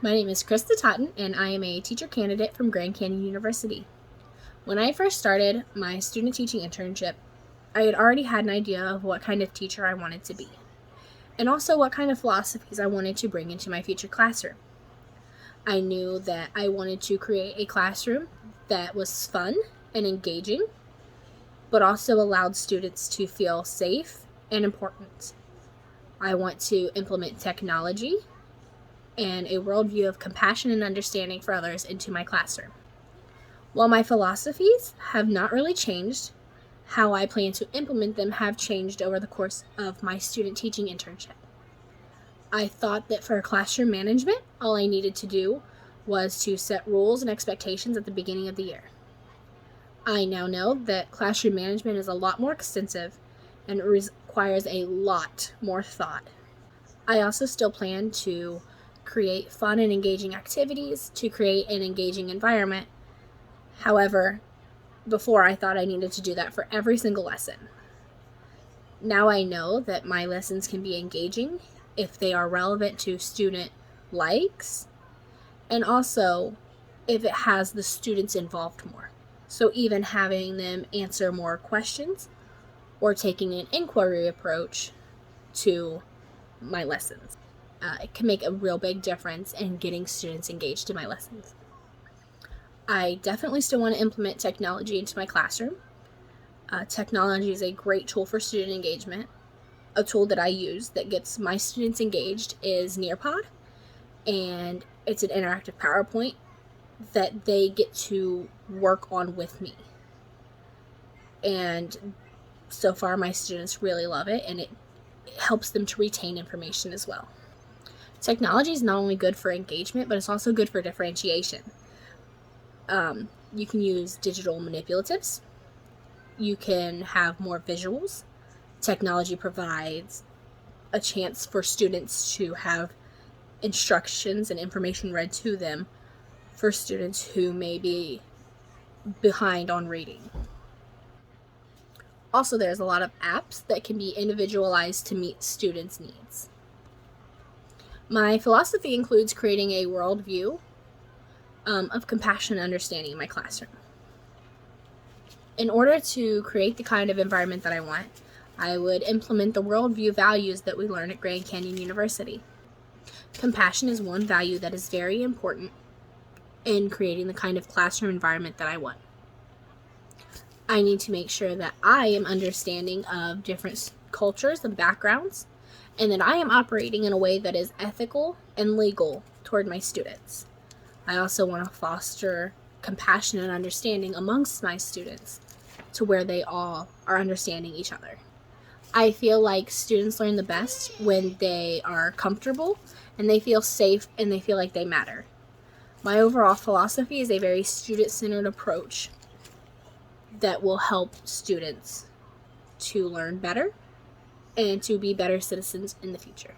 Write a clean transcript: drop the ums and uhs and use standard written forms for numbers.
My name is Krista Totten, and I am a teacher candidate from Grand Canyon University. When I first started my student teaching internship, I had already had an idea of what kind of teacher I wanted to be, and also what kind of philosophies I wanted to bring into my future classroom. I knew that I wanted to create a classroom that was fun and engaging, but also allowed students to feel safe and important. I want to implement technology and a worldview of compassion and understanding for others into my classroom. While my philosophies have not really changed, how I plan to implement them have changed over the course of my student teaching internship. I thought that for classroom management, all I needed to do was to set rules and expectations at the beginning of the year. I now know that classroom management is a lot more extensive and it requires a lot more thought. I also still plan to create fun and engaging activities to create an engaging environment. However, before I thought I needed to do that for every single lesson. Now I know that my lessons can be engaging if they are relevant to student likes, and also if it has the students involved more. So even having them answer more questions or taking an inquiry approach to my lessons. It can make a real big difference in getting students engaged in my lessons. I definitely still want to implement technology into my classroom. Technology is a great tool for student engagement. A tool that I use that gets my students engaged is Nearpod, and it's an interactive PowerPoint that they get to work on with me. And so far my students really love it, and it helps them to retain information as well. Technology is not only good for engagement, but it's also good for differentiation. You can use digital manipulatives. You can have more visuals. Technology provides a chance for students to have instructions and information read to them for students who may be behind on reading. Also, there's a lot of apps that can be individualized to meet students' needs. My philosophy includes creating a worldview of compassion and understanding in my classroom. In order to create the kind of environment that I want, I would implement the worldview values that we learn at Grand Canyon University. Compassion is one value that is very important in creating the kind of classroom environment that I want. I need to make sure that I am understanding of different cultures and backgrounds, and that I am operating in a way that is ethical and legal toward my students. I also want to foster compassion and understanding amongst my students to where they all are understanding each other. I feel like students learn the best when they are comfortable and they feel safe and they feel like they matter. My overall philosophy is a very student-centered approach that will help students to learn better and to be better citizens in the future.